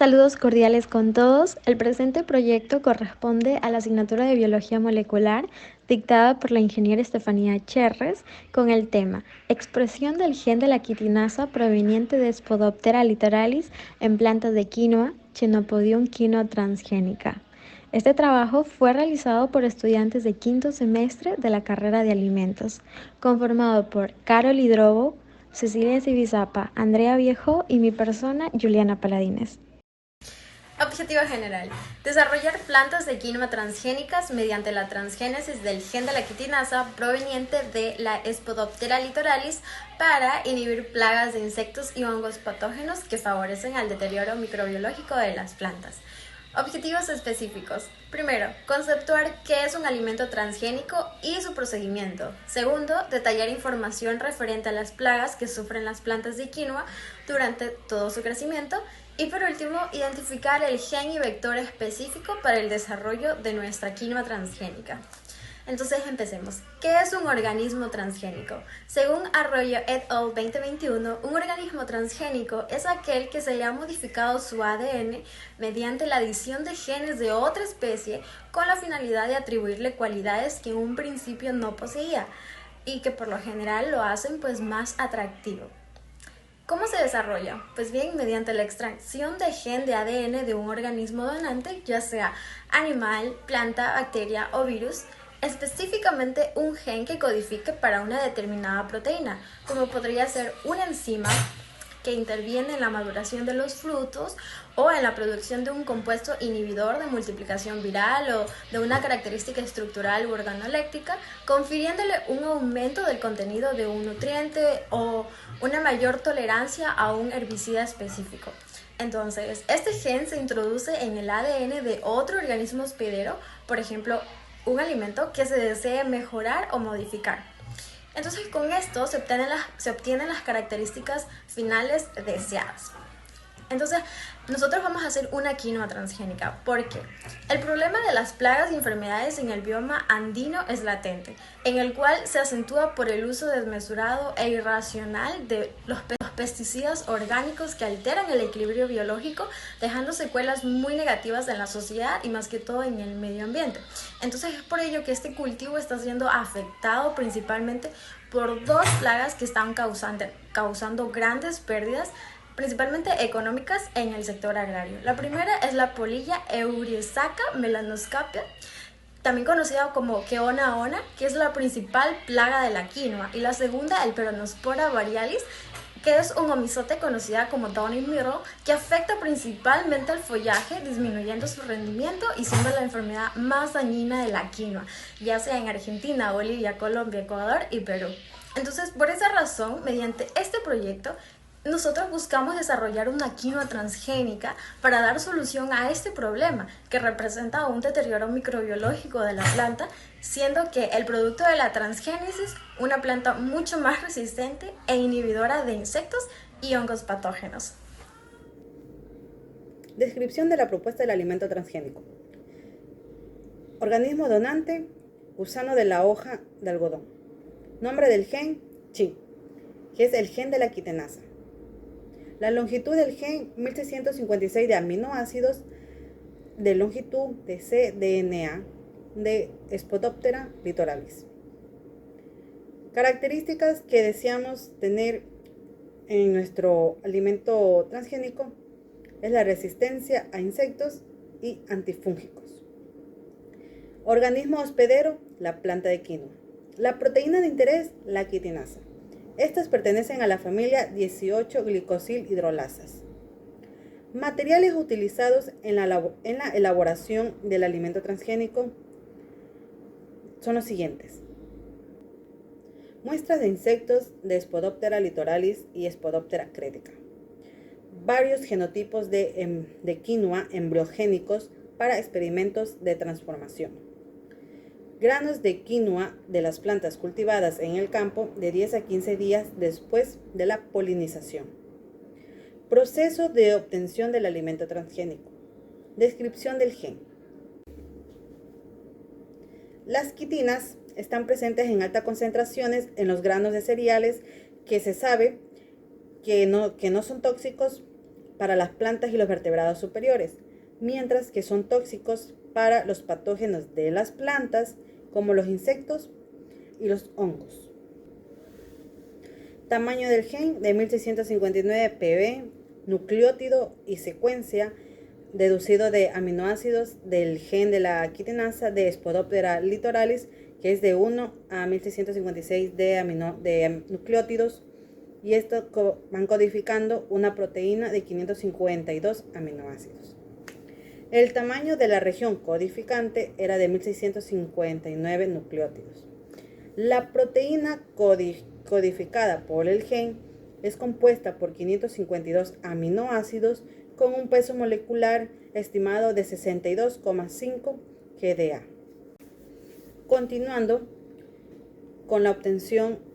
Saludos cordiales con todos. El presente proyecto corresponde a la asignatura de Biología Molecular dictada por la ingeniera Estefanía Cherres con el tema Expresión del gen de la quitinasa proveniente de Spodoptera litoralis en plantas de quinoa, Chenopodium quinoa transgénica. Este trabajo fue realizado por estudiantes de quinto semestre de la carrera de alimentos, conformado por Carol Hidrobo, Cecilia Cibizapa, Andrea Viejo y mi persona, Juliana Paladines. Objetivo general: desarrollar plantas de quinoa transgénicas mediante la transgénesis del gen de la quitinasa proveniente de la Spodoptera litoralis para inhibir plagas de insectos y hongos patógenos que favorecen al deterioro microbiológico de las plantas. Objetivos específicos. Primero, conceptuar qué es un alimento transgénico y su procedimiento. Segundo, detallar información referente a las plagas que sufren las plantas de quinoa durante todo su crecimiento. Y por último, identificar el gen y vector específico para el desarrollo de nuestra quinoa transgénica. Entonces empecemos. ¿Qué es un organismo transgénico? Según Arroyo et al. 2021, un organismo transgénico es aquel que se le ha modificado su ADN mediante la adición de genes de otra especie con la finalidad de atribuirle cualidades que en un principio no poseía y que por lo general lo hacen más atractivo. ¿Cómo se desarrolla? Pues bien, mediante la extracción de gen de ADN de un organismo donante, ya sea animal, planta, bacteria o virus, específicamente un gen que codifique para una determinada proteína, como podría ser una enzima que interviene en la maduración de los frutos o en la producción de un compuesto inhibidor de multiplicación viral o de una característica estructural u organoléctrica, confiriéndole un aumento del contenido de un nutriente o una mayor tolerancia a un herbicida específico. Entonces, este gen se introduce en el ADN de otro organismo hospedero, por ejemplo, un alimento que se desee mejorar o modificar. Entonces, con esto se obtienen las características finales deseadas. Entonces, nosotros vamos a hacer una quinoa transgénica porque el problema de las plagas y enfermedades en el bioma andino es latente, en el cual se acentúa por el uso desmesurado e irracional de los pesticidas orgánicos que alteran el equilibrio biológico, dejando secuelas muy negativas en la sociedad y más que todo en el medio ambiente. Entonces es por ello que este cultivo está siendo afectado principalmente por dos plagas que están causando grandes pérdidas, principalmente económicas en el sector agrario. La primera es la polilla Eurysacca melanoscapia, también conocida como Keona, que es la principal plaga de la quinoa, y la segunda, el Peronospora varialis, que es un homizote conocida como Downy Myrtle, que afecta principalmente al follaje, disminuyendo su rendimiento y siendo la enfermedad más dañina de la quinoa, ya sea en Argentina, Bolivia, Colombia, Ecuador y Perú. Entonces, por esa razón, mediante este proyecto, nosotros buscamos desarrollar una quinoa transgénica para dar solución a este problema que representa un deterioro microbiológico de la planta, siendo que el producto de la transgénesis una planta mucho más resistente e inhibidora de insectos y hongos patógenos. Descripción de la propuesta del alimento transgénico. Organismo donante, gusano de la hoja de algodón. Nombre del gen, Chi, que es el gen de la quitinasa. La longitud del gen, 1656 de aminoácidos de longitud de cDNA de Spodoptera litoralis. Características que deseamos tener en nuestro alimento transgénico es la resistencia a insectos y antifúngicos. Organismo hospedero, la planta de quinoa. La proteína de interés, la quitinasa. Estas pertenecen a la familia 18 glicosil hidrolasas. Materiales utilizados en la elaboración del alimento transgénico son los siguientes. Muestras de insectos de Spodoptera litoralis y Spodoptera cretica. Varios genotipos de quinoa embriogénicos para experimentos de transformación. Granos de quinoa de las plantas cultivadas en el campo de 10 a 15 días después de la polinización. Proceso de obtención del alimento transgénico. Descripción del gen. Las quitinas están presentes en altas concentraciones en los granos de cereales que se sabe que no son tóxicos para las plantas y los vertebrados superiores, mientras que son tóxicos para los patógenos de las plantas, como los insectos y los hongos. Tamaño del gen de 1659 pp, nucleótido y secuencia deducido de aminoácidos del gen de la quitinasa de Spodoptera litoralis, que es de 1 a 1656 de nucleótidos, y esto van codificando una proteína de 552 aminoácidos. El tamaño de la región codificante era de 1659 nucleótidos. La proteína codificada por el gen es compuesta por 552 aminoácidos con un peso molecular estimado de 62,5 GDA. Continuando con la obtención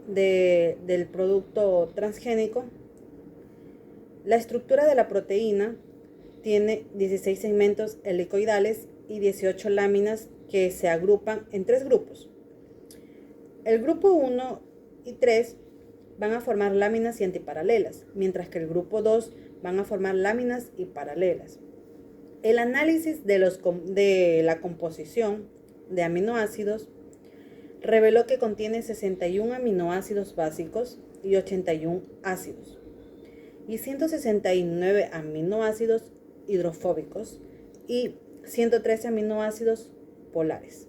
del producto transgénico, la estructura de la proteína tiene 16 segmentos helicoidales y 18 láminas que se agrupan en 3 grupos. El grupo 1 y 3 van a formar láminas y antiparalelas, mientras que el grupo 2 van a formar láminas y paralelas. El análisis de la composición de aminoácidos reveló que contiene 61 aminoácidos básicos y 81 ácidos, y 169 aminoácidos hidrofóbicos y 113 aminoácidos polares.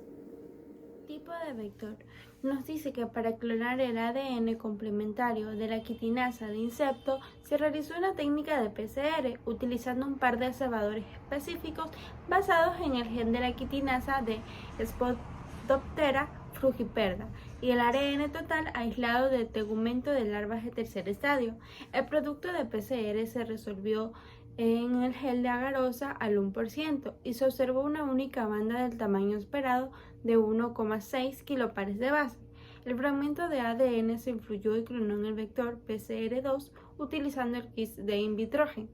Tipo de vector. Nos dice que para clonar el ADN complementario de la quitinasa de insecto se realizó una técnica de PCR utilizando un par de cebadores específicos basados en el gen de la quitinasa de Spodoptera frugiperda y el ARN total aislado de tegumento de larvas de tercer estadio. El producto de PCR se resolvió en el gel de agarosa al 1% y se observó una única banda del tamaño esperado de 1,6 kilopares de base. El fragmento de ADN se influyó y clonó en el vector PCR2 utilizando el kit de Invitrogen.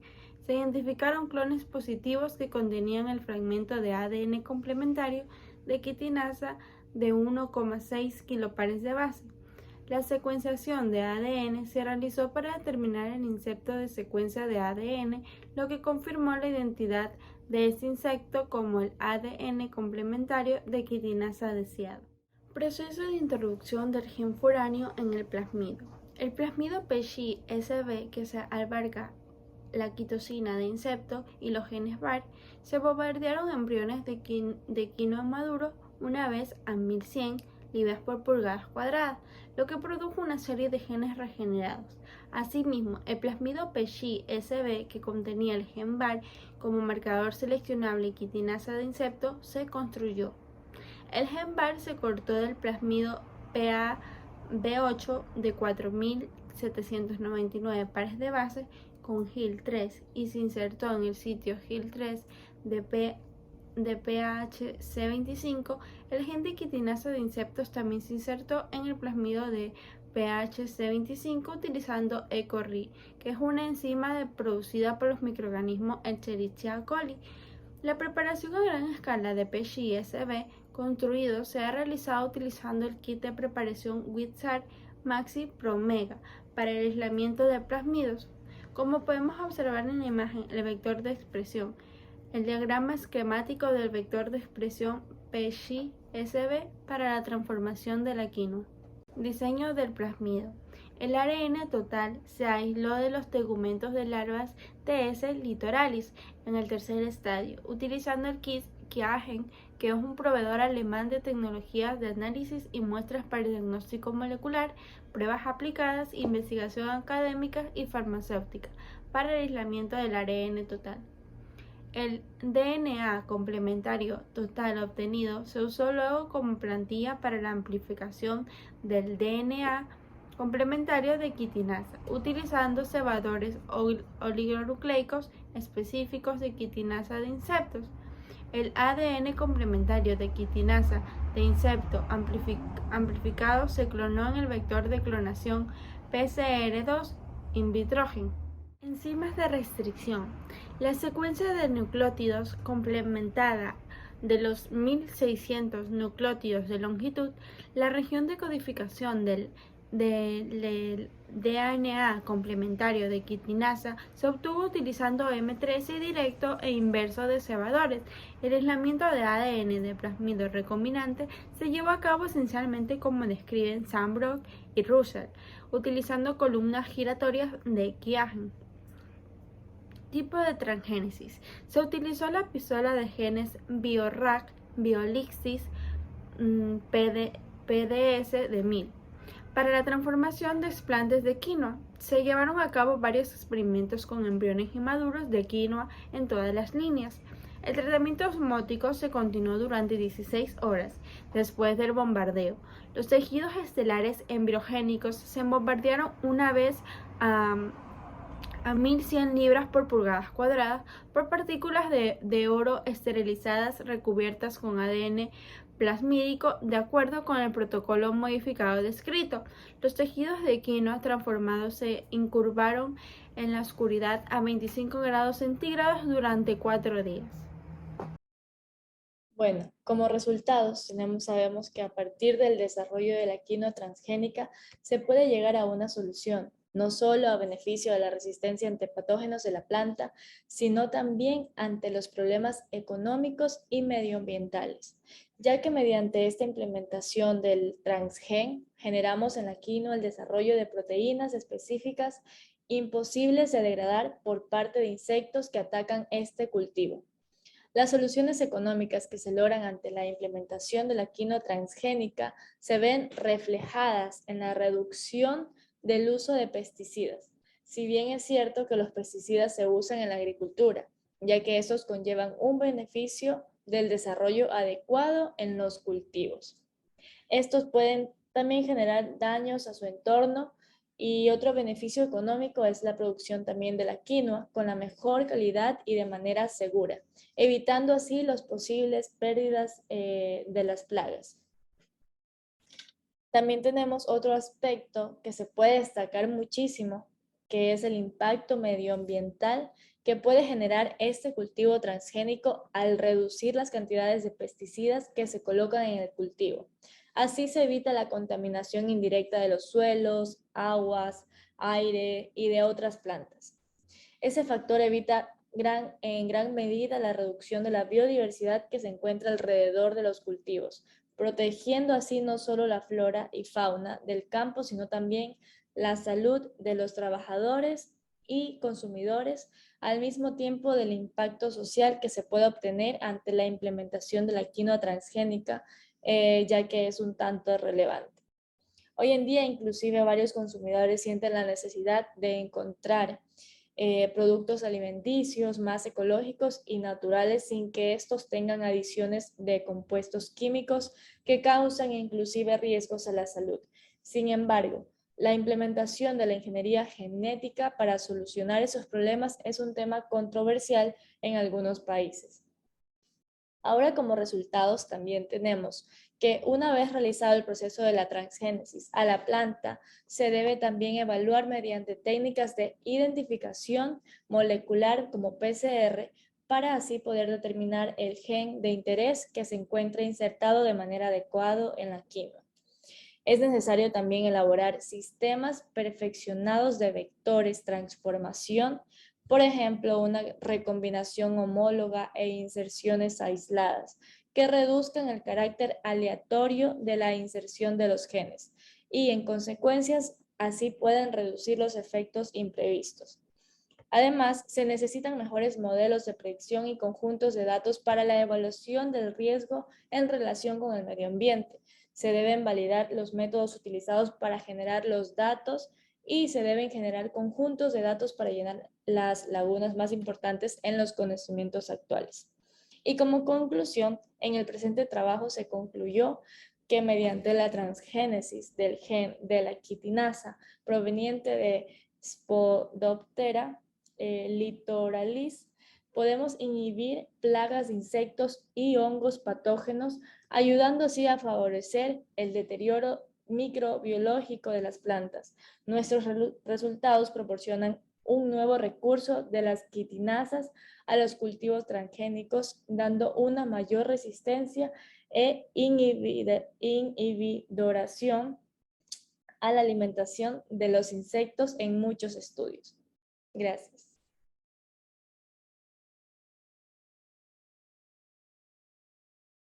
Se identificaron clones positivos que contenían el fragmento de ADN complementario de quitinasa de 1,6 kilopares de base. La secuenciación de ADN se realizó para determinar el insecto de secuencia de ADN, lo que confirmó la identidad de este insecto como el ADN complementario de quitinasa deseado. Proceso de introducción del gen foráneo en el plásmido. El plásmido PXI-SB, que se abarca la quitosina de insecto y los genes BAR, se bombardearon embriones de quinoa maduro una vez a 1100 libras por pulgadas cuadradas, lo que produjo una serie de genes regenerados. Asimismo, el plásmido PXI-SB, que contenía el gen BAR como marcador seleccionable y quitinasa de insecto, se construyó. El gen BAR se cortó del plásmido PAB8 de 4.799 pares de base con GIL3 y se insertó en el sitio GIL3 de PHC25. El gen de quitinasa de insectos también se insertó en el plásmido de PHC25 utilizando EcoRI, que es una enzima producida por los microorganismos Escherichia coli. La preparación a gran escala de PXI-SB construido se ha realizado utilizando el kit de preparación Wizard Maxi Pro Mega para el aislamiento de plásmidos. Como podemos observar en la imagen, el vector de expresión, el diagrama esquemático del vector de expresión PXI-SB para la transformación de la quinoa. Diseño del plásmido. El ARN total se aisló de los tegumentos de larvas TS litoralis en el tercer estadio, utilizando el kit QIAGEN, que es un proveedor alemán de tecnologías de análisis y muestras para diagnóstico molecular, pruebas aplicadas, investigación académica y farmacéutica para el aislamiento del ARN total. El DNA complementario total obtenido se usó luego como plantilla para la amplificación del DNA complementario de quitinasa, utilizando cebadores oligonucleicos específicos de quitinasa de insectos. El ADN complementario de quitinasa de insecto amplificado se clonó en el vector de clonación PCR2 Invitrogen. Enzimas de restricción. La secuencia de nucleótidos complementada de los 1600 nucleótidos de longitud, la región de codificación del del DNA complementario de quitinasa se obtuvo utilizando M13 directo e inverso de cebadores. El aislamiento de ADN de plasmido recombinante se llevó a cabo esencialmente como describen Sandbrook y Russell, utilizando columnas giratorias de Keaghan. Tipo de transgénesis. Se utilizó la pistola de genes BioRAC, BioLixis, PDS de 1000. Para la transformación de desplantes de quinoa, se llevaron a cabo varios experimentos con embriones inmaduros de quinoa en todas las líneas. El tratamiento osmótico se continuó durante 16 horas después del bombardeo. Los tejidos estelares embriogénicos se bombardearon una vez a 1100 libras por pulgadas cuadradas por partículas de oro esterilizadas recubiertas con ADN plasmídico de acuerdo con el protocolo modificado descrito. Los tejidos de quinoa transformados se incurvaron en la oscuridad a 25 grados centígrados durante 4 días. Bueno, como resultados sabemos que a partir del desarrollo de la quinoa transgénica se puede llegar a una solución, no solo a beneficio de la resistencia ante patógenos de la planta, sino también ante los problemas económicos y medioambientales, ya que mediante esta implementación del transgen generamos en la quinoa el desarrollo de proteínas específicas imposibles de degradar por parte de insectos que atacan este cultivo. Las soluciones económicas que se logran ante la implementación de la quinoa transgénica se ven reflejadas en la reducción del uso de pesticidas. Si bien es cierto que los pesticidas se usan en la agricultura, ya que estos conllevan un beneficio del desarrollo adecuado en los cultivos. Estos pueden también generar daños a su entorno y otro beneficio económico es la producción también de la quinoa con la mejor calidad y de manera segura, evitando así las posibles pérdidas de las plagas. También tenemos otro aspecto que se puede destacar muchísimo, que es el impacto medioambiental que puede generar este cultivo transgénico al reducir las cantidades de pesticidas que se colocan en el cultivo. Así se evita la contaminación indirecta de los suelos, aguas, aire y de otras plantas. Ese factor evita en gran medida la reducción de la biodiversidad que se encuentra alrededor de los cultivos, protegiendo así no solo la flora y fauna del campo, sino también la salud de los trabajadores y consumidores, al mismo tiempo del impacto social que se puede obtener ante la implementación de la quinoa transgénica, ya que es un tanto relevante. Hoy en día, inclusive, varios consumidores sienten la necesidad de encontrar productos alimenticios más ecológicos y naturales sin que estos tengan adiciones de compuestos químicos que causan inclusive riesgos a la salud. Sin embargo, la implementación de la ingeniería genética para solucionar esos problemas es un tema controversial en algunos países. Ahora, como resultados, también tenemos que una vez realizado el proceso de la transgénesis a la planta, se debe también evaluar mediante técnicas de identificación molecular como PCR para así poder determinar el gen de interés que se encuentra insertado de manera adecuada en la quinoa. Es necesario también elaborar sistemas perfeccionados de vectores, transformación, por ejemplo, una recombinación homóloga e inserciones aisladas, que reduzcan el carácter aleatorio de la inserción de los genes y, en consecuencia, así pueden reducir los efectos imprevistos. Además, se necesitan mejores modelos de predicción y conjuntos de datos para la evaluación del riesgo en relación con el medio ambiente. Se deben validar los métodos utilizados para generar los datos y se deben generar conjuntos de datos para llenar las lagunas más importantes en los conocimientos actuales. Y como conclusión, en el presente trabajo se concluyó que mediante la transgénesis del gen de la quitinasa proveniente de Spodoptera litoralis, podemos inhibir plagas de insectos y hongos patógenos, ayudando así a favorecer el deterioro microbiológico de las plantas. Nuestros resultados proporcionan un nuevo recurso de las quitinasas a los cultivos transgénicos, dando una mayor resistencia e inhibidoración a la alimentación de los insectos en muchos estudios. Gracias.